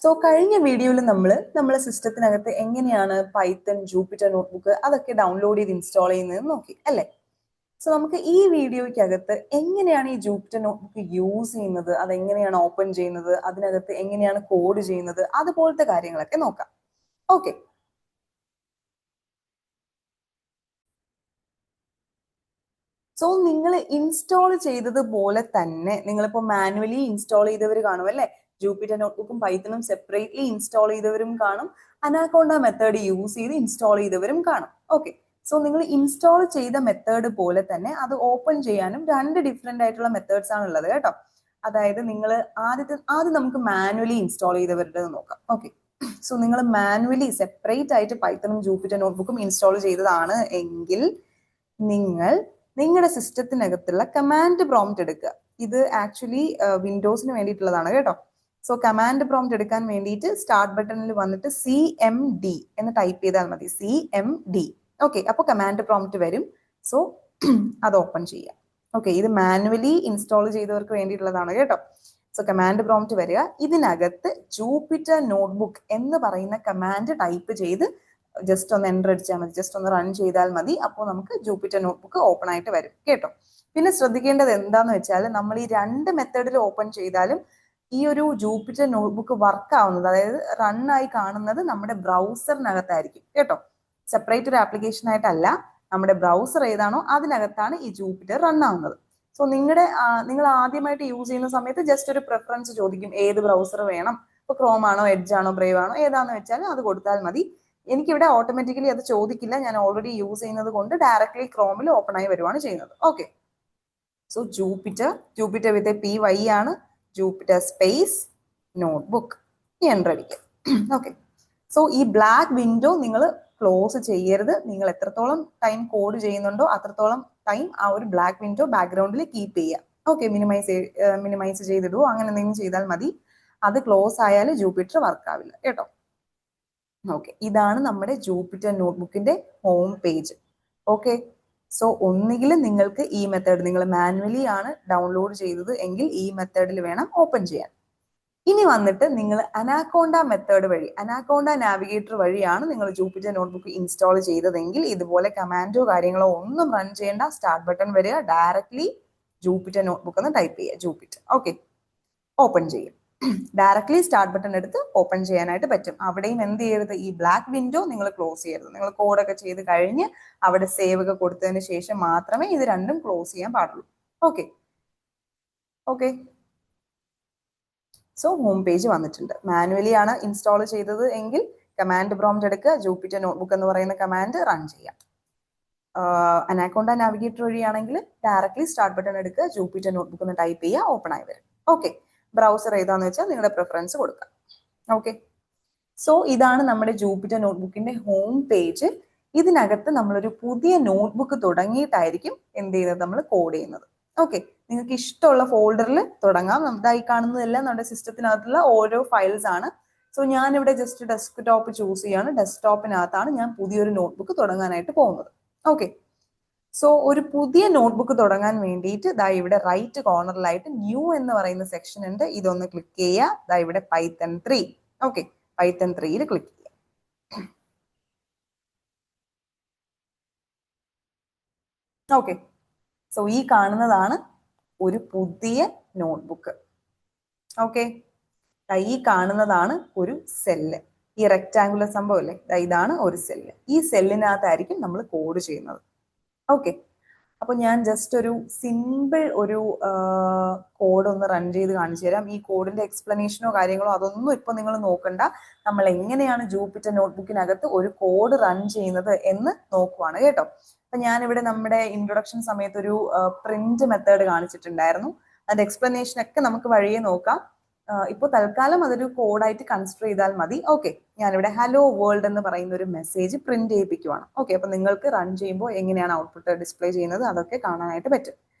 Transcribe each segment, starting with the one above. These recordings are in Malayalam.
സോ കഴിഞ്ഞ വീഡിയോയിൽ നമ്മളെ സിസ്റ്റത്തിനകത്ത് എങ്ങനെയാണ് പൈത്തൺ ജൂപ്പിറ്റർ നോട്ട്ബുക്ക് അതൊക്കെ ഡൗൺലോഡ് ചെയ്ത് ഇൻസ്റ്റാൾ ചെയ്യുന്നത് നോക്കി അല്ലേ. സോ നമുക്ക് ഈ വീഡിയോയ്ക്കകത്ത് എങ്ങനെയാണ് ഈ ജൂപ്പിറ്റർ നോട്ട്ബുക്ക് യൂസ് ചെയ്യുന്നത്, അതെങ്ങനെയാണ് ഓപ്പൺ ചെയ്യുന്നത്, അതിനകത്ത് എങ്ങനെയാണ് കോഡ് ചെയ്യുന്നത്, അതുപോലത്തെ കാര്യങ്ങളൊക്കെ നോക്കാം. ഓക്കെ. സോ നിങ്ങൾ ഇൻസ്റ്റാൾ ചെയ്തതുപോലെ തന്നെ നിങ്ങളിപ്പോൾ മാനുവലി ഇൻസ്റ്റാൾ ചെയ്തവർ കാണും അല്ലേ. ജൂപ്പിറ്റർ നോട്ട്ബുക്കും പൈത്തണും സെപ്പറേറ്റ്ലി ഇൻസ്റ്റാൾ ചെയ്തവരും കാണും, അനാക്കോണ്ട മെത്തേഡ് യൂസ് ചെയ്ത് ഇൻസ്റ്റാൾ ചെയ്തവരും കാണും. ഓക്കെ. സോ നിങ്ങൾ ഇൻസ്റ്റാൾ ചെയ്ത മെത്തേഡ് പോലെ തന്നെ അത് ഓപ്പൺ ചെയ്യാനും രണ്ട് ഡിഫറെന്റ് ആയിട്ടുള്ള മെത്തേഡ്സ് ആണ് ഉള്ളത് കേട്ടോ. അതായത് നിങ്ങൾ ആദ്യം നമുക്ക് മാനുവലി ഇൻസ്റ്റാൾ ചെയ്തവരുടെ നോക്കാം. ഓക്കെ. സോ നിങ്ങൾ മാനുവലി സെപ്പറേറ്റ് ആയിട്ട് പൈത്തണും ജൂപ്പിറ്റർ നോട്ട്ബുക്കും ഇൻസ്റ്റാൾ ചെയ്തതാണ് എങ്കിൽ നിങ്ങളുടെ സിസ്റ്റത്തിനകത്തുള്ള കമാൻഡ് പ്രോംപ്റ്റ് എടുക്കുക. ഇത് ആക്ച്വലി വിൻഡോസിന് വേണ്ടിയിട്ടുള്ളതാണ് കേട്ടോ. സോ കമാൻഡ് പ്രോംപ്റ്റ് എടുക്കാൻ വേണ്ടിയിട്ട് സ്റ്റാർട്ട് ബട്ടണിൽ വന്നിട്ട് CMD എന്ന് ടൈപ്പ് ചെയ്താൽ മതി. CMD. ഓക്കെ. അപ്പോൾ കമാൻഡ് പ്രോംപ്റ്റ് വരും. സോ അത് ഓപ്പൺ ചെയ്യാം. ഓക്കെ. ഇത് മാനുവലി ഇൻസ്റ്റാൾ ചെയ്തവർക്ക് വേണ്ടിയിട്ടുള്ളതാണ് കേട്ടോ. സോ കമാൻഡ് പ്രോംപ്റ്റ് വരിക. ഇതിനകത്ത് ജൂപ്പിറ്റർ നോട്ട്ബുക്ക് എന്ന് പറയുന്ന കമാൻഡ് ടൈപ്പ് ചെയ്ത് ജസ്റ്റ് ഒന്ന് എൻ്റർ അടിച്ചാൽ മതി, ജസ്റ്റ് ഒന്ന് റൺ ചെയ്താൽ മതി. അപ്പോൾ നമുക്ക് ജൂപ്പിറ്റർ നോട്ട്ബുക്ക് ഓപ്പൺ ആയിട്ട് വരും കേട്ടോ. പിന്നെ ശ്രദ്ധിക്കേണ്ടത് എന്താന്ന് വെച്ചാൽ നമ്മൾ ഈ രണ്ട് മെത്തേഡിൽ ഓപ്പൺ ചെയ്താലും ഈ ഒരു ജൂപ്പിറ്റർ നോട്ട്ബുക്ക് വർക്ക് ആവുന്നത്, അതായത് റൺ ആയി കാണുന്നത് നമ്മുടെ ബ്രൗസറിനകത്തായിരിക്കും കേട്ടോ. സെപ്പറേറ്റ് ഒരു ആപ്ലിക്കേഷൻ ആയിട്ടല്ല, നമ്മുടെ ബ്രൗസർ ഏതാണോ അതിനകത്താണ് ഈ ജൂപ്പിറ്റർ റൺ ആവുന്നത്. സോ നിങ്ങൾ ആദ്യമായിട്ട് യൂസ് ചെയ്യുന്ന സമയത്ത് ജസ്റ്റ് ഒരു പ്രിഫറൻസ് ചോദിക്കും, ഏത് ബ്രൗസർ വേണം, ഇപ്പോൾ ക്രോം ആണോ എഡ്ജ് ആണോ ബ്രേവ് ആണോ ഏതാന്ന് വെച്ചാൽ അത് കൊടുത്താൽ മതി. എനിക്കിവിടെ ഓട്ടോമാറ്റിക്കലി അത് ചോദിക്കില്ല, ഞാൻ ഓൾറെഡി യൂസ് ചെയ്യുന്നത് കൊണ്ട് ഡയറക്ട്ലി ക്രോമിൽ ഓപ്പൺ ആയി വരുവാണ് ചെയ്യുന്നത്. ഓക്കെ. സോ ജൂപ്പിറ്റർ വിത്ത് PY ആണ്, ജൂപ്പിറ്റർ സ്പേസ് നോട്ട്ബുക്ക് എൻ്റർ അടിക്കുക. ഓക്കെ. സോ ഈ ബ്ലാക്ക് വിൻഡോ നിങ്ങൾ ക്ലോസ് ചെയ്യരുത്. നിങ്ങൾ എത്രത്തോളം ടൈം കോഡ് ചെയ്യുന്നുണ്ടോ അത്രത്തോളം ടൈം ആ ഒരു ബ്ലാക്ക് വിൻഡോ ബാക്ക്ഗ്രൗണ്ടിൽ കീപ്പ് ചെയ്യുക. ഓക്കെ. മിനിമൈസ് ചെയ്തിടുവോ അങ്ങനെ എന്തെങ്കിലും ചെയ്താൽ മതി. അത് ക്ലോസ് ആയാൽ ജൂപ്പിറ്റർ വർക്ക് ആവില്ല കേട്ടോ. ഓക്കെ. ഇതാണ് നമ്മുടെ ജൂപ്പിറ്റർ നോട്ട്ബുക്കിന്റെ ഹോം പേജ്. ഓക്കെ. സോ ഒന്നുകിൽ നിങ്ങൾക്ക് ഈ മെത്തേഡ്, നിങ്ങൾ മാനുവലി ആണ് ഡൗൺലോഡ് ചെയ്തത് എങ്കിൽ ഈ മെത്തേഡിൽ വേണം ഓപ്പൺ ചെയ്യാൻ. ഇനി വന്നിട്ട് നിങ്ങൾ അനാക്കോണ്ട മെത്തേഡ് വഴി, അനാക്കോണ്ട നാവിഗേറ്റർ വഴിയാണ് നിങ്ങൾ ജൂപ്പിറ്റർ നോട്ട്ബുക്ക് ഇൻസ്റ്റാൾ ചെയ്തതെങ്കിൽ ഇതുപോലെ കമാൻഡോ കാര്യങ്ങളോ ഒന്നും റൺ ചെയ്യേണ്ട. സ്റ്റാർട്ട് ബട്ടൺ വരിക, ഡയറക്ട്ലി ജൂപ്പിറ്റർ നോട്ട്ബുക്ക് എന്ന് ടൈപ്പ് ചെയ്യുക, ജൂപ്പിറ്റർ. ഓക്കെ. ഓപ്പൺ ചെയ്യും. ഡയറക്ട്ലി സ്റ്റാർട്ട് ബട്ടൺ എടുത്ത് ഓപ്പൺ ചെയ്യാനായിട്ട് പറ്റും. അവിടെയും എന്ത് ചെയ്യരുത്, ഈ ബ്ലാക്ക് വിൻഡോ നിങ്ങൾ ക്ലോസ് ചെയ്യരുത്. നിങ്ങൾ കോഡൊക്കെ ചെയ്ത് കഴിഞ്ഞ് അവിടെ സേവ് ഒക്കെ കൊടുത്തതിന് ശേഷം മാത്രമേ ഇത് രണ്ടും ക്ലോസ് ചെയ്യാൻ പാടുള്ളൂ. Okay. Okay. So home page വന്നിട്ടുണ്ട്. മാനുവലി ആണ് ഇൻസ്റ്റാൾ ചെയ്തത് എങ്കിൽ കമാൻഡ് പ്രോംപ്റ്റ് എടുക്കുക, ജൂപ്പിറ്റർ നോട്ട്ബുക്ക് എന്ന് പറയുന്ന കമാൻഡ് റൺ ചെയ്യാം. അനാക്കോണ്ട നാവിഗേറ്റർ വഴിയാണെങ്കിൽ ഡയറക്ട്ലി സ്റ്റാർട്ട് ബട്ടൺ എടുക്കുക, ജൂപ്പിറ്റർ നോട്ട്ബുക്ക് എന്ന് ടൈപ്പ് ചെയ്യുക, ഓപ്പൺ ആയി വരും. ഓക്കെ. ബ്രൗസർ ഏതാന്ന് വെച്ചാൽ നിങ്ങളുടെ പ്രിഫറൻസ് കൊടുക്കാം. ഓക്കെ. സോ ഇതാണ് നമ്മുടെ ജൂപ്പിറ്റർ നോട്ട്ബുക്കിന്റെ ഹോം പേജ്. ഇതിനകത്ത് നമ്മളൊരു പുതിയ നോട്ട്ബുക്ക് തുടങ്ങിയിട്ടായിരിക്കും എന്ത് ചെയ്യുന്നത്, നമ്മൾ കോഡ് ചെയ്യുന്നത്. ഓക്കെ. നിങ്ങൾക്ക് ഇഷ്ടമുള്ള ഫോൾഡറിൽ തുടങ്ങാം. ഇതായി കാണുന്നതെല്ലാം നമ്മുടെ സിസ്റ്റത്തിനകത്തുള്ള ഓരോ ഫയൽസ് ആണ്. സോ ഞാനിവിടെ ജസ്റ്റ് ഡെസ്ക്ടോപ്പ് ചൂസ് ചെയ്യാണ്. ഡെസ്ക്ടോപ്പിനകത്താണ് ഞാൻ പുതിയൊരു നോട്ട്ബുക്ക് തുടങ്ങാനായിട്ട് പോകുന്നത്. ഓക്കെ. സോ ഒരു പുതിയ നോട്ട്ബുക്ക് തുടങ്ങാൻ വേണ്ടിയിട്ട് ദാ ഇവിടെ റൈറ്റ് കോർണറിലായിട്ട് ന്യൂ എന്ന് പറയുന്ന സെക്ഷൻ ഉണ്ട്. ഇതൊന്ന് ക്ലിക്ക് ചെയ്യുക. ദാ ഇവിടെ പൈത്തൺ 3. ഓക്കെ. പൈത്തൺ 3യിൽ ക്ലിക്ക് ചെയ്യുക. ഓക്കെ. സോ ഈ കാണുന്നതാണ് ഒരു പുതിയ നോട്ട്ബുക്ക്. ഓക്കെ. ഈ കാണുന്നതാണ് ഒരു സെല്ല്. ഈ റെക്ടാങ്കുലർ സംഭവം അല്ലേ, ഇതാണ് ഒരു സെല്ല്. ഈ സെല്ലിനകത്തായിരിക്കും നമ്മൾ കോഡ് ചെയ്യുന്നത്. ഓക്കെ. അപ്പൊ ഞാൻ ജസ്റ്റ് ഒരു സിമ്പിൾ ഒരു കോഡ് ഒന്ന് റൺ ചെയ്ത് കാണിച്ചു തരാം. ഈ കോഡിന്റെ എക്സ്പ്ലനേഷനോ കാര്യങ്ങളോ അതൊന്നും ഇപ്പൊ നിങ്ങൾ നോക്കണ്ട. നമ്മൾ എങ്ങനെയാണ് ജൂപ്പിറ്റർ നോട്ട്ബുക്കിനകത്ത് ഒരു കോഡ് റൺ ചെയ്യുന്നത് എന്ന് നോക്കുവാണ് കേട്ടോ. അപ്പൊ ഞാനിവിടെ നമ്മുടെ ഇൻട്രൊഡക്ഷൻ സമയത്ത് ഒരു പ്രിന്റ് മെത്തേഡ് കാണിച്ചിട്ടുണ്ടായിരുന്നു. അതിന്റെ എക്സ്പ്ലനേഷൻ ഒക്കെ നമുക്ക് വഴിയെ നോക്കാം. ഇപ്പോൾ തൽക്കാലം അതൊരു കോഡായിട്ട് കൺസിഡർ ചെയ്താൽ മതി. ഓക്കെ. ഞാനിവിടെ ഹലോ വേൾഡ് എന്ന് പറയുന്ന ഒരു മെസ്സേജ് പ്രിന്റ് ചെയ്യിപ്പിക്കുവാണ്. ഓക്കെ. അപ്പൊ നിങ്ങൾക്ക് റൺ ചെയ്യുമ്പോൾ എങ്ങനെയാണ് ഔട്ട്പുട്ട് ഡിസ്പ്ലേ ചെയ്യുന്നത് അതൊക്കെ കാണാനായിട്ട് പറ്റും.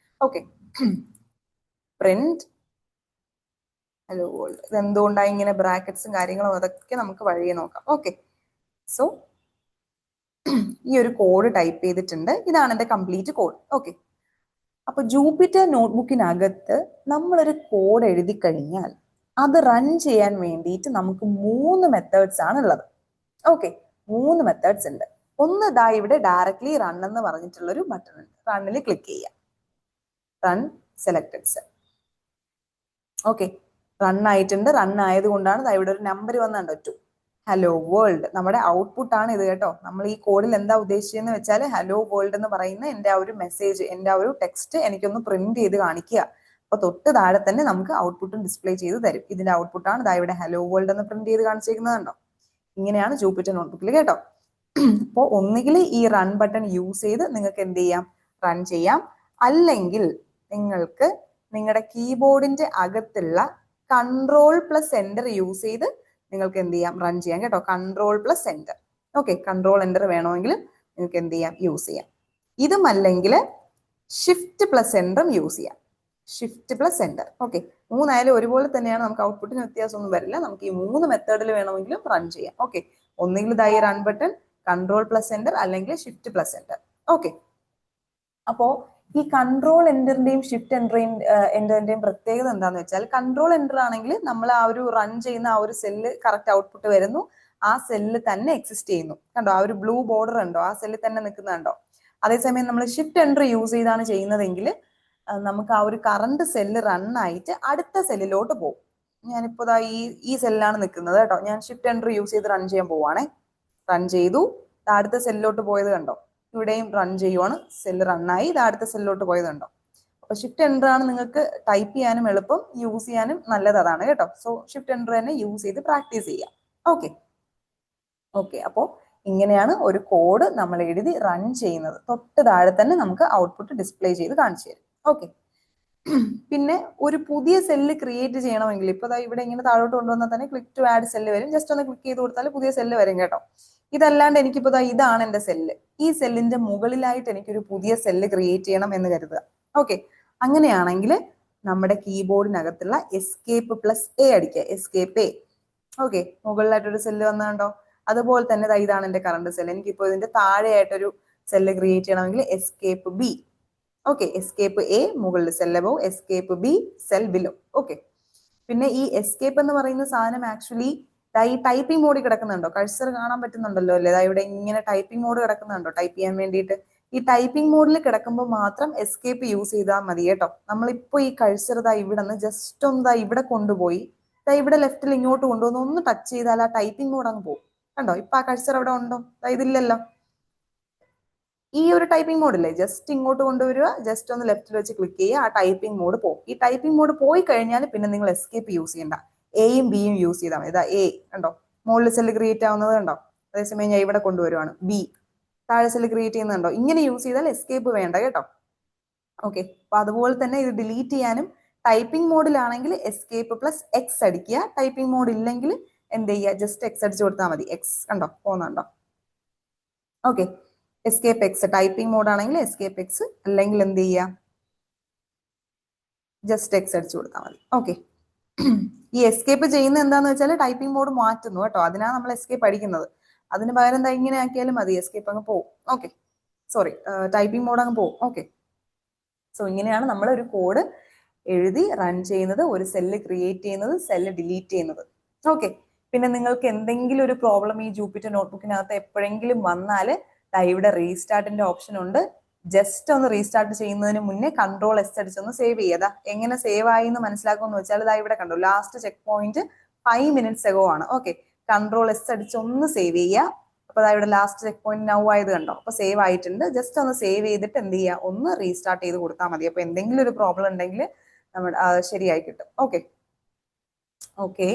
ഓക്കെ. Print hello world. ഇത് എന്തുകൊണ്ടാണ് ഇങ്ങനെ ബ്രാക്കറ്റ്സും കാര്യങ്ങളും അതൊക്കെ നമുക്ക് വഴിയെ നോക്കാം. ഓക്കെ. സോ ഈ ഒരു കോഡ് ടൈപ്പ് ചെയ്തിട്ടുണ്ട്. ഇതാണ് എന്റെ കംപ്ലീറ്റ് കോഡ്. ഓക്കെ. അപ്പൊ ജൂപ്പിറ്റർ നോട്ട്ബുക്കിനകത്ത് നമ്മളൊരു കോഡ് എഴുതി കഴിഞ്ഞാൽ അത് റൺ ചെയ്യാൻ വേണ്ടിയിട്ട് നമുക്ക് 3 മെത്തേഡ്സ് ആണ് ഉള്ളത്. ഓക്കെ, 3 മെത്തേഡ്സ് ഉണ്ട്. ഒന്ന് ദാ ഇവിടെ ഡയറക്ട്ലി റൺ എന്ന് പറഞ്ഞിട്ടുള്ള ഒരു ബട്ടൺ ഉണ്ട്. റണ്ണിൽ ക്ലിക്ക് ചെയ്യാം. Run selected cell. Okay, run ആയിട്ടുണ്ട്. റൺ ആയതുകൊണ്ടാണ് ദാ ഇവിടെ ഒരു നമ്പർ വന്നുണ്ടോ 2. ഹലോ വേൾഡ് നമ്മുടെ ഔട്ട്പുട്ട് ആണ് ഇത് കേട്ടോ. നമ്മൾ ഈ കോഡിൽ എന്താ ഉദ്ദേശിച്ചതെന്ന് വെച്ചാൽ ഹലോ വേൾഡ് എന്ന് പറയുന്ന എൻ്റെ ആ ഒരു മെസ്സേജ്, എൻ്റെ ആ ഒരു ടെക്സ്റ്റ് എനിക്കൊന്ന് പ്രിന്റ് ചെയ്ത് കാണിക്കുക. അപ്പൊ തൊട്ട് താഴെ തന്നെ നമുക്ക് ഔട്ട്പുട്ടും ഡിസ്പ്ലേ ചെയ്ത് തരും. ഇതിന്റെ ഔട്ട്പുട്ടാണ് ദാ ഇവിടെ ഹലോ വേൾഡ് എന്ന് പ്രിന്റ് ചെയ്ത് കാണിച്ചിരിക്കുന്നതുണ്ടോ. ഇങ്ങനെയാണ് ജൂപ്പിറ്റർ നോട്ട്ബുക്കിൽ കേട്ടോ. അപ്പോൾ ഒന്നുകിൽ ഈ റൺ ബട്ടൺ യൂസ് ചെയ്ത് നിങ്ങൾക്ക് എന്ത് ചെയ്യാം, റൺ ചെയ്യാം. അല്ലെങ്കിൽ നിങ്ങൾക്ക് നിങ്ങളുടെ കീബോർഡിന്റെ അകത്തുള്ള Ctrl+Enter യൂസ് ചെയ്ത് നിങ്ങൾക്ക് എന്ത് ചെയ്യാം, റൺ ചെയ്യാം കേട്ടോ. Ctrl+Enter. ഓക്കെ, Ctrl+Enter വേണമെങ്കിൽ നിങ്ങൾക്ക് എന്ത് ചെയ്യാം, യൂസ് ചെയ്യാം. ഇതുമല്ലെങ്കിൽ Shift+Enter യൂസ് ചെയ്യാം. Shift+Enter. ഓക്കെ, 3 ആയാലും ഒരുപോലെ തന്നെയാണ്. നമുക്ക് ഔട്ട്പുട്ടിന് വ്യത്യാസമൊന്നും വരില്ല. നമുക്ക് ഈ 3 മെത്തേഡിൽ വേണമെങ്കിലും റൺ ചെയ്യാം. ഓക്കെ, ഒന്നുകിൽ ദാ ഈ റൺ ബട്ടൺ, Ctrl+Enter അല്ലെങ്കിൽ Shift+Enter. ഓക്കെ, അപ്പോ ഈ Ctrl+Enterന്റെയും Shift+Enterന്റെയും പ്രത്യേകത എന്താന്ന് വെച്ചാൽ, Ctrl+Enter ആണെങ്കിൽ നമ്മൾ ആ ഒരു റൺ ചെയ്യുന്ന ആ ഒരു സെല്ല് കറക്റ്റ് ഔട്ട്പുട്ട് വരുന്നു, ആ സെല്ല് തന്നെ എക്സിസ്റ്റ് ചെയ്യുന്നു. കണ്ടോ, ആ ഒരു ബ്ലൂ ബോർഡർ ഉണ്ടോ, ആ സെല്ലിൽ തന്നെ നിൽക്കുന്നുണ്ടോ. അതേസമയം നമ്മൾ Shift+Enter യൂസ് ചെയ്താണ് ചെയ്യുന്നതെങ്കിൽ നമുക്ക് ആ ഒരു കറണ്ട് സെല്ല് റൺ ആയിട്ട് അടുത്ത സെല്ലിലോട്ട് പോകും. ഞാനിപ്പോ ഈ സെല്ലാണ് നിൽക്കുന്നത് കേട്ടോ. ഞാൻ Shift+Enter യൂസ് ചെയ്ത് റൺ ചെയ്യാൻ പോവാണേ. റൺ ചെയ്തു, അടുത്ത സെല്ലിലോട്ട് പോയത് കണ്ടോ. ഇവിടെയും റൺ ചെയ്യുവാണ്, സെല്ല് റണ്ണായി, ഇത് അടുത്ത സെല്ലിലോട്ട് പോയത് കണ്ടോ. അപ്പൊ Shift+Enter ആണ് നിങ്ങൾക്ക് ടൈപ്പ് ചെയ്യാനും എളുപ്പം, യൂസ് ചെയ്യാനും നല്ലത് അതാണ് കേട്ടോ. സോ Shift+Enter തന്നെ യൂസ് ചെയ്ത് പ്രാക്ടീസ് ചെയ്യാം. ഓക്കെ ഓക്കെ, അപ്പോൾ ഇങ്ങനെയാണ് ഒരു കോഡ് നമ്മൾ എഴുതി റൺ ചെയ്യുന്നത്. തൊട്ട് താഴെ തന്നെ നമുക്ക് ഔട്ട്പുട്ട് ഡിസ്പ്ലേ ചെയ്ത് കാണിച്ചു തരും. ഓക്കെ, പിന്നെ ഒരു പുതിയ സെല്ല് ക്രിയേറ്റ് ചെയ്യണമെങ്കിൽ ഇപ്പൊ ഇവിടെ ഇങ്ങനെ താഴോട്ട് കൊണ്ടുവന്നാൽ തന്നെ ക്ലിക്ക് ടു ആഡ് സെല്ല് വരും. ജസ്റ്റ് ഒന്ന് ക്ലിക്ക് ചെയ്ത് കൊടുത്താൽ പുതിയ സെല്ല് വരും കേട്ടോ. ഇതല്ലാണ്ട് എനിക്കിപ്പോ ഇതാണ് എന്റെ സെല്ല്. ഈ സെല്ലിന്റെ മുകളിലായിട്ട് എനിക്കൊരു പുതിയ സെല്ല് ക്രിയേറ്റ് ചെയ്യണം എന്ന് കരുതുക. ഓക്കെ, അങ്ങനെയാണെങ്കിൽ നമ്മുടെ കീബോർഡിനകത്തുള്ള Escape+A അടിക്കുക. Escape A. ഓക്കെ, മുകളിലായിട്ടൊരു സെല്ല് വന്നുണ്ടോ. അതുപോലെ തന്നെ ഇതാണ് എന്റെ കറണ്ട് സെല്ല്. എനിക്കിപ്പോ ഇതിന്റെ താഴെയായിട്ടൊരു സെല്ല് ക്രിയേറ്റ് ചെയ്യണമെങ്കിൽ Escape B. Okay, Escape A മുകളിൽ, cell above, Escape B cell below. Okay, പിന്നെ ഈ എസ്കേപ്പ് എന്ന് പറയുന്ന സാധനം ആക്ച്വലി ഈ ടൈപ്പിംഗ് മോഡിൽ കിടക്കുന്നുണ്ടോ, കഴ്സർ കാണാൻ പറ്റുന്നുണ്ടല്ലോ അല്ലേ. ഇവിടെ ഇങ്ങനെ ടൈപ്പിംഗ് മോഡ് കിടക്കുന്നുണ്ടോ ടൈപ്പ് ചെയ്യാൻ വേണ്ടിയിട്ട്. ഈ ടൈപ്പിംഗ് മോഡിൽ കിടക്കുമ്പോൾ മാത്രം എസ്കേപ്പ് യൂസ് ചെയ്താൽ മതി കേട്ടോ. നമ്മളിപ്പോ ഈ കഴ്സർ ഇവിടെ നിന്ന് ജസ്റ്റ് ഒന്ന് ഇവിടെ കൊണ്ടുപോയി ഇവിടെ ലെഫ്റ്റിൽ ഇങ്ങോട്ട് കൊണ്ടുവന്ന് ഒന്ന് ടച്ച് ചെയ്താൽ ആ ടൈപ്പിംഗ് മോഡ് അങ്ങ് പോകും. കണ്ടോ, ഇപ്പൊ ആ കഴ്സർ അവിടെ ഉണ്ടോ, ഇതില്ലല്ലോ. ഈ ഒരു ടൈപ്പിംഗ് മോഡില്ലേ, ജസ്റ്റ് ഇങ്ങോട്ട് കൊണ്ടുവരിക, ജസ്റ്റ് ഒന്ന് ലെഫ്റ്റിൽ വെച്ച് ക്ലിക്ക് ചെയ്യുക, ആ ടൈപ്പിംഗ് മോഡ് പോകും. ഈ ടൈപ്പിംഗ് മോഡ് പോയി കഴിഞ്ഞാൽ പിന്നെ നിങ്ങൾ എസ്കേപ്പ് യൂസ് ചെയ്യണ്ട, എയും ബിയും യൂസ് ചെയ്താൽ മതി. ഇതാ എ കണ്ടോ, മുകളിൽ സെല്ല് ക്രിയേറ്റ് ആവുന്നത് കണ്ടോ. അതേസമയം ഞാൻ ഇവിടെ കൊണ്ടുവരുവാണ് ബി, താഴെ സെല്ല് ക്രിയേറ്റ് ചെയ്യുന്നുണ്ടോ. ഇങ്ങനെ യൂസ് ചെയ്താൽ എസ്കേപ്പ് വേണ്ട കേട്ടോ. ഓക്കെ, അപ്പൊ അതുപോലെ തന്നെ ഇത് ഡിലീറ്റ് ചെയ്യാനും ടൈപ്പിംഗ് മോഡിലാണെങ്കിൽ Escape+X അടിക്കുക. ടൈപ്പിംഗ് മോഡ് ഇല്ലെങ്കിൽ എന്ത് ചെയ്യുക, ജസ്റ്റ് എക്സ് അടിച്ചു കൊടുത്താൽ മതി. എക്സ് കണ്ടോ പോകുന്നുണ്ടോ. ഓക്കെ, Escape+X ടൈപ്പിംഗ് മോഡ് ആണെങ്കിൽ Escape+X, അല്ലെങ്കിൽ എന്ത് ചെയ്യുക, ജസ്റ്റ് എക്സ് അടിച്ചു കൊടുത്താൽ മതി. ഓക്കെ, ഈ എസ്കേപ്പ് ചെയ്യുന്ന എന്താന്ന് വെച്ചാൽ ടൈപ്പിംഗ് മോഡ് മാറ്റുന്നു കേട്ടോ. അതിനാണ് നമ്മൾ എസ്കേപ്പ് അടിക്കുന്നത്. അതിന് പകരം എന്താ ഇങ്ങനെ ആക്കിയാലും മതി, എസ്കേപ്പ് അങ്ങ് പോകും. ഓക്കെ, സോറി, ടൈപ്പിംഗ് മോഡ് അങ്ങ് പോകും. ഓക്കെ, സോ ഇങ്ങനെയാണ് നമ്മൾ ഒരു കോഡ് എഴുതി റൺ ചെയ്യുന്നത്, ഒരു സെല്ല് ക്രിയേറ്റ് ചെയ്യുന്നത്, സെല്ല് ഡിലീറ്റ് ചെയ്യുന്നത്. ഓക്കെ, പിന്നെ നിങ്ങൾക്ക് എന്തെങ്കിലും ഒരു പ്രോബ്ലം ഈ ജൂപ്പിറ്റർ നോട്ട്ബുക്കിനകത്ത് എപ്പോഴെങ്കിലും വന്നാൽ ഇവിടെ റീസ്റ്റാർട്ടിന്റെ ഓപ്ഷൻ ഉണ്ട്. ജസ്റ്റ് ഒന്ന് റീസ്റ്റാർട്ട് ചെയ്യുന്നതിന് മുന്നേ Ctrl+S അടിച്ചൊന്ന് സേവ് ചെയ്യതാ. എങ്ങനെ സേവ് ആയി എന്ന് മനസ്സിലാക്കുമെന്ന് വെച്ചാൽ ഇവിടെ കണ്ടു, last check point 5 minutes ago ആണ്. ഓക്കെ, Ctrl+S അടിച്ച് ഒന്ന് സേവ് ചെയ്യുക. അപ്പൊ ഇവിടെ ലാസ്റ്റ് ചെക്ക് പോയിന്റ് നൗ ആയത് കണ്ടോ. അപ്പൊ സേവ് ആയിട്ടുണ്ട്. ജസ്റ്റ് ഒന്ന് സേവ് ചെയ്തിട്ട് എന്ത് ചെയ്യുക, ഒന്ന് റീസ്റ്റാർട്ട് ചെയ്ത് കൊടുത്താൽ മതി. അപ്പൊ എന്തെങ്കിലും ഒരു പ്രോബ്ലം ഉണ്ടെങ്കിൽ നമ്മുടെ ശരിയായി കിട്ടും. ഓക്കെ ഓക്കെ,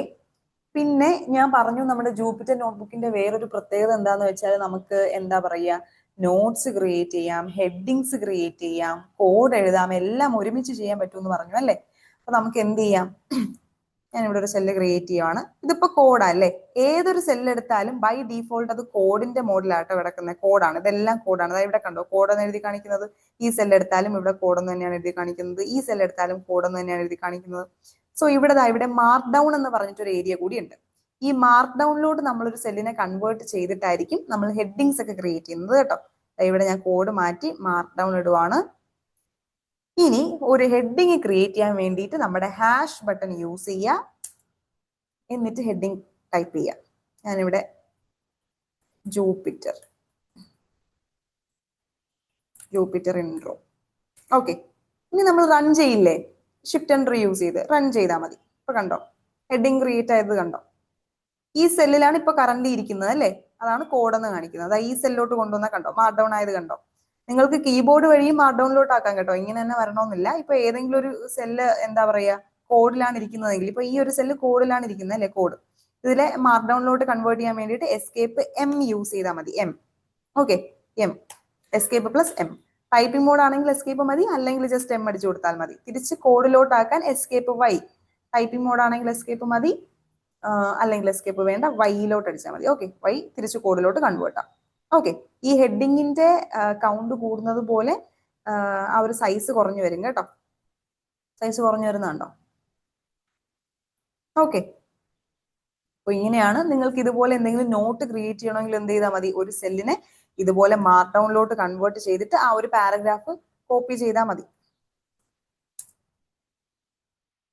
പിന്നെ ഞാൻ പറഞ്ഞു നമ്മുടെ ജൂപ്പിറ്റർ നോട്ട്ബുക്കിന്റെ വേറൊരു പ്രത്യേകത എന്താന്ന് വെച്ചാൽ നമുക്ക് എന്താ പറയുക, നോട്ട്സ് ക്രിയേറ്റ് ചെയ്യാം, ഹെഡിങ്സ് ക്രിയേറ്റ് ചെയ്യാം, കോഡ് എഴുതാം, എല്ലാം ഒരുമിച്ച് ചെയ്യാൻ പറ്റുമെന്ന് പറഞ്ഞു അല്ലേ. അപ്പൊ നമുക്ക് എന്ത് ചെയ്യാം, ഞാൻ ഇവിടെ ഒരു സെല്ല് ക്രിയേറ്റ് ചെയ്യുവാണ്. ഇതിപ്പോ കോഡാ അല്ലേ. ഏതൊരു സെല്ല് എടുത്താലും ബൈ ഡീഫോൾട്ട് അത് കോഡിന്റെ മോഡിലാട്ടോ കിടക്കുന്നത്. കോഡാണ്, ഇതെല്ലാം കോഡാണ്. അതായത് ഇവിടെ കണ്ടോ കോഡെന്ന് എഴുതി കാണിക്കുന്നത്. ഈ സെല്ല് എടുത്താലും ഇവിടെ കോഡെന്ന് തന്നെയാണ് എഴുതി കാണിക്കുന്നത്. ഈ സെല്ല് എടുത്താലും കോഡെന്ന് തന്നെയാണ് എഴുതി കാണിക്കുന്നത്. സോ ഇവിടെ മാർക്ക് ഡൗൺ എന്ന് പറഞ്ഞിട്ടൊരു ഏരിയ കൂടി ഉണ്ട്. ഈ മാർക്ക് ഡൗണിലോട്ട് നമ്മളൊരു സെല്ലിനെ കൺവേർട്ട് ചെയ്തിട്ടായിരിക്കും നമ്മൾ ഹെഡിങ്സ് ഒക്കെ ക്രിയേറ്റ് ചെയ്യുന്നത് കേട്ടോ. ഇവിടെ ഞാൻ കോഡ് മാറ്റി മാർക്ക് ഡൗൺ ഇടുവാണ്. ഇനി ഒരു ഹെഡിങ് ക്രിയേറ്റ് ചെയ്യാൻ വേണ്ടിയിട്ട് നമ്മുടെ ഹാഷ് ബട്ടൺ യൂസ് ചെയ്യുക. എന്നിട്ട് ഹെഡിങ് ടൈപ്പ് ചെയ്യാം. ഞാനിവിടെ ജൂപ്പിറ്റർ ഇൻട്രോ. ഓക്കെ, ഇനി നമ്മൾ റൺ ചെയ്യില്ലേ, ഷിഫ്റ്റ് ആൻഡ് യൂസ് ചെയ്ത് റൺ ചെയ്താൽ മതി. ഇപ്പൊ കണ്ടോ ഹെഡിങ് ക്രിയേറ്റ് ആയത് കണ്ടോ? ഈ സെല്ലിലാണ് ഇപ്പൊ കറന്റ് ഇരിക്കുന്നത് അല്ലേ, അതാണ് കോഡ് എന്ന് കാണിക്കുന്നത്. അതാ ഈ സെല്ലിലോട്ട് കൊണ്ടുവന്നാൽ കണ്ടോ മാർക്ക് ഡൗൺ ആയത് കണ്ടോ? നിങ്ങൾക്ക് കീബോർഡ് വഴിയും മാർക്ക് ഡൗണിലോട്ട് ആക്കാം കേട്ടോ, ഇങ്ങനെ തന്നെ വരണമെന്നില്ല. ഇപ്പൊ ഏതെങ്കിലും ഒരു സെല്ല് എന്താ പറയാ കോഡിലാണ് ഇരിക്കുന്നതെങ്കിൽ, ഇപ്പൊ ഈ ഒരു സെല്ല് കോഡിലാണ് ഇരിക്കുന്നത് അല്ലെ, കോഡ് ഇതിലെ മാർക്ക് ഡൗണിലോട്ട് കൺവേർട്ട് ചെയ്യാൻ വേണ്ടിയിട്ട് എസ്കേപ്പ് എം യൂസ് ചെയ്താൽ മതി. M, okay, M, escape plus M. Typing mode ആണെങ്കിൽ എസ്കേപ്പ് മതി, അല്ലെങ്കിൽ ജസ്റ്റ് എം അടിച്ചു കൊടുത്താൽ മതി. തിരിച്ച് കോഡിലോട്ട് ആക്കാൻ എസ്കേപ്പ് വൈ. ടൈപ്പിംഗ് മോഡ് ആണെങ്കിൽ എസ്കേപ്പ് മതി, അല്ലെങ്കിൽ എസ്കേപ്പ് വേണ്ട, വൈയിലോട്ട് അടിച്ചാൽ മതി. ഓക്കെ, വൈ തിരിച്ച് കോഡിലോട്ട് കൺവേർട്ട് ആവും. ഓക്കെ, ഈ ഹെഡിങ്ങിന്റെ കൗണ്ട് കൂടുന്നത് പോലെ ആ ഒരു സൈസ് കുറഞ്ഞു വരും കേട്ടോ. സൈസ് കുറഞ്ഞു വരുന്നുണ്ടോ? ഓക്കെ, അപ്പൊ ഇങ്ങനെയാണ്. നിങ്ങൾക്ക് ഇതുപോലെ എന്തെങ്കിലും നോട്ട് ക്രിയേറ്റ് ചെയ്യണമെങ്കിൽ എന്ത് ചെയ്താൽ മതി, ഒരു സെല്ലിനെ ഇതുപോലെ മാർക്ക് ഡൗണിലോട്ട് കൺവേർട്ട് ചെയ്തിട്ട് ആ ഒരു പാരഗ്രാഫ് കോപ്പി ചെയ്താൽ മതി.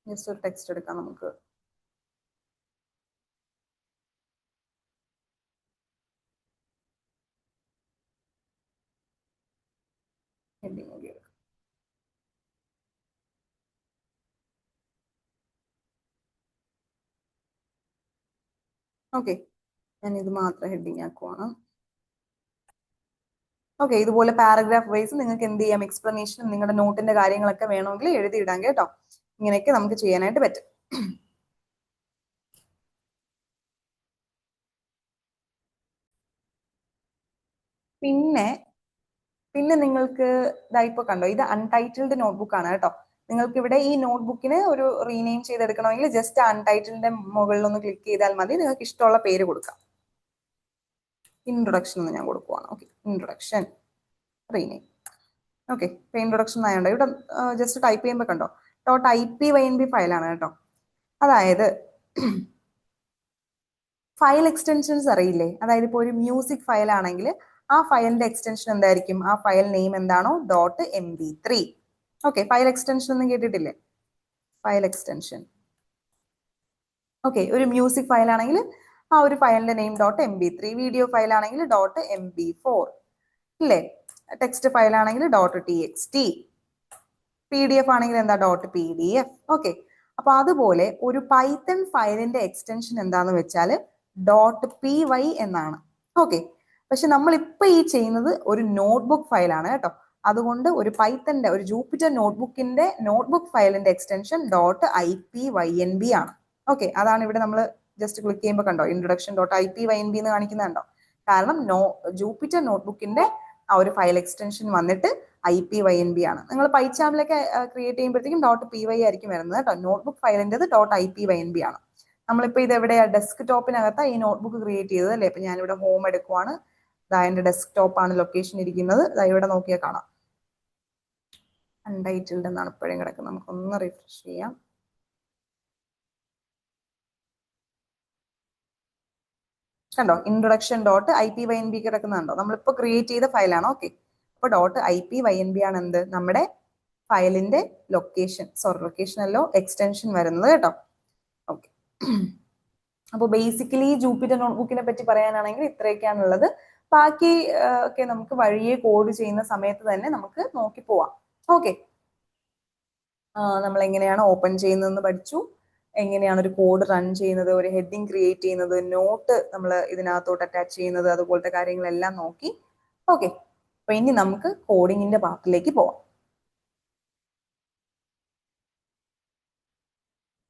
ജസ്റ്റ് ഒരു ടെക്സ്റ്റ് എടുക്കാം നമുക്ക്. ഓക്കെ, ഞാൻ ഇത് മാത്രം ഹെഡിങ് ആക്കുവാണ്. ഓക്കെ, ഇതുപോലെ പാരഗ്രാഫ് വൈസ് നിങ്ങൾക്ക് എന്ത് ചെയ്യാം, എക്സ്പ്ലനേഷനും നിങ്ങളുടെ നോട്ടിന്റെ കാര്യങ്ങളൊക്കെ വേണമെങ്കിൽ എഴുതിയിടാം കേട്ടോ. ഇങ്ങനെയൊക്കെ നമുക്ക് ചെയ്യാനായിട്ട് പറ്റും. പിന്നെ നിങ്ങൾക്ക് ഇതായിപ്പോ കണ്ടോ, ഇത് അൺടൈറ്റിൽഡ് നോട്ട്ബുക്ക് ആണ് കേട്ടോ. നിങ്ങൾക്ക് ഇവിടെ ഈ നോട്ട്ബുക്കിന് ഒരു റീനെയിം ചെയ്തെടുക്കണമെങ്കിൽ ജസ്റ്റ് അൺടൈറ്റിലിന്റെ മുകളിൽ ഒന്ന് ക്ലിക്ക് ചെയ്താൽ മതി. നിങ്ങൾക്ക് ഇഷ്ടമുള്ള പേര് കൊടുക്കാം. ഇൻട്രൊഡക്ഷൻ എന്ന് ഞാൻ കൊടുക്കുവാണ്. Okay, introduction rename. ഓക്കെ, ഇപ്പൊ ഇൻട്രൊഡക്ഷൻ ആയതുകൊണ്ട് ഇവിടെ ജസ്റ്റ് ടൈപ്പ് ചെയ്യുമ്പോൾ കണ്ടോ .ipynb ഫയലാണ് കേട്ടോ. അതായത് ഫയൽ എക്സ്റ്റൻഷൻസ് അറിയില്ലേ, അതായത് ഇപ്പോൾ ഒരു മ്യൂസിക് ഫയൽ ആണെങ്കിൽ ആ ഫയലിന്റെ എക്സ്റ്റൻഷൻ എന്തായിരിക്കും, ആ ഫയൽ നെയിം എന്താണോ .mp3. ഓക്കെ, ഫയൽ എക്സ്റ്റൻഷൻ ഒന്നും കേട്ടിട്ടില്ലേ, ഫയൽ എക്സ്റ്റൻഷൻ. ഓക്കെ, ഒരു മ്യൂസിക് ഫയൽ ആണെങ്കിൽ ആ ഒരു ഫയലിന്റെ നെയിം .mp3, വീഡിയോ ഫയൽ ആണെങ്കിൽ .mp4 അല്ലേ, ടെക്സ്റ്റ് ഫയൽ ആണെങ്കിൽ .txt, PDF ആണെങ്കിൽ എന്താ .pdf. ഓക്കെ, അപ്പൊ അതുപോലെ ഒരു പൈത്തൺ ഫയലിന്റെ എക്സ്റ്റൻഷൻ എന്താന്ന് വെച്ചാൽ .py എന്നാണ്. ഓക്കെ, പക്ഷെ നമ്മൾ ഇപ്പൊ ഈ ചെയ്യുന്നത് ഒരു നോട്ട്ബുക്ക് ഫയലാണ് കേട്ടോ. അതുകൊണ്ട് ഒരു പൈത്തന്റെ ഒരു ജൂപ്പിറ്റർ നോട്ട്ബുക്കിന്റെ നോട്ട്ബുക്ക് ഫയലിന്റെ എക്സ്റ്റൻഷൻ .ipynb ആണ്. ഓക്കെ, അതാണ് ഇവിടെ നമ്മൾ ജസ്റ്റ് ക്ലിക്ക് ചെയ്യുമ്പോൾ കണ്ടോ ഇൻട്രൊഡക്ഷൻ .ipynb എന്ന് കാണിക്കുന്നുണ്ടോ. കാരണം ജൂപ്പിറ്റർ നോട്ട്ബുക്കിന്റെ ആ ഒരു ഫയൽ എക്സ്റ്റൻഷൻ വന്നിട്ട് IPYNB ആണ്. നിങ്ങൾ പൈച്ചാമിലൊക്കെ ക്രിയേറ്റ് ചെയ്യുമ്പോഴത്തേക്കും .py ആയിരിക്കും വരുന്നത് കേട്ടോ. നോട്ട്ബുക്ക് ഫയലിൻ്റെത് .ipynb ആണ്. നമ്മളിപ്പോൾ ഇത് എവിടെയാ, ഡെസ്ക് ടോപ്പിനകത്താണ് ഈ നോട്ട്ബുക്ക് ക്രിയേറ്റ് ചെയ്തത് അല്ലേ. ഇപ്പൊ ഞാനിവിടെ ഹോം എടുക്കുവാണ്, ഇതാ എന്റെ ഡെസ്ക്ടോപ്പ് ആണ് ലൊക്കേഷൻ ഇരിക്കുന്നത്. ഇവിടെ നോക്കിയാൽ കാണാം അൺടൈറ്റിൽഡ് എന്നാണ് ഇപ്പോഴും കിടക്കുന്നത്. നമുക്കൊന്ന് റിഫ്രഷ് ചെയ്യാം. കണ്ടോ ഇൻട്രൊഡക്ഷൻ .ipynb കിടക്കുന്നുണ്ടോ, നമ്മളിപ്പോ ക്രിയേറ്റ് ചെയ്ത ഫയലാണ്. ഓക്കെ, അപ്പൊ .ipynb ആണ് എന്ത്, നമ്മുടെ ഫയലിന്റെ ലൊക്കേഷൻ, ലൊക്കേഷൻ അല്ലോ എക്സ്റ്റൻഷൻ വരുന്നത് കേട്ടോ. ഓക്കെ, അപ്പോൾ ബേസിക്കലി ജൂപ്പിറ്റർ നോട്ട്ബുക്കിനെ പറ്റി പറയാനാണെങ്കിൽ ഇത്രയൊക്കെയാണുള്ളത്. ബാക്കി ഒക്കെ നമുക്ക് വഴിയെ കോഡ് ചെയ്യുന്ന സമയത്ത് തന്നെ നമുക്ക് നോക്കി പോവാം. ഓക്കെ, നമ്മൾ എങ്ങനെയാണ് ഓപ്പൺ ചെയ്യുന്നതെന്ന് പഠിച്ചു, എങ്ങനെയാണ് ഒരു കോഡ് റൺ ചെയ്യുന്നത്, ഒരു ഹെഡിങ് ക്രിയേറ്റ് ചെയ്യുന്നത്, നോട്ട് നമ്മൾ ഇതിനകത്തോട്ട് അറ്റാച്ച് ചെയ്യുന്നത്, അതുപോലത്തെ കാര്യങ്ങളെല്ലാം നോക്കി. ഓക്കെ, അപ്പൊ ഇനി നമുക്ക് കോഡിങ്ങിന്റെ പാർട്ടിലേക്ക് പോവാം.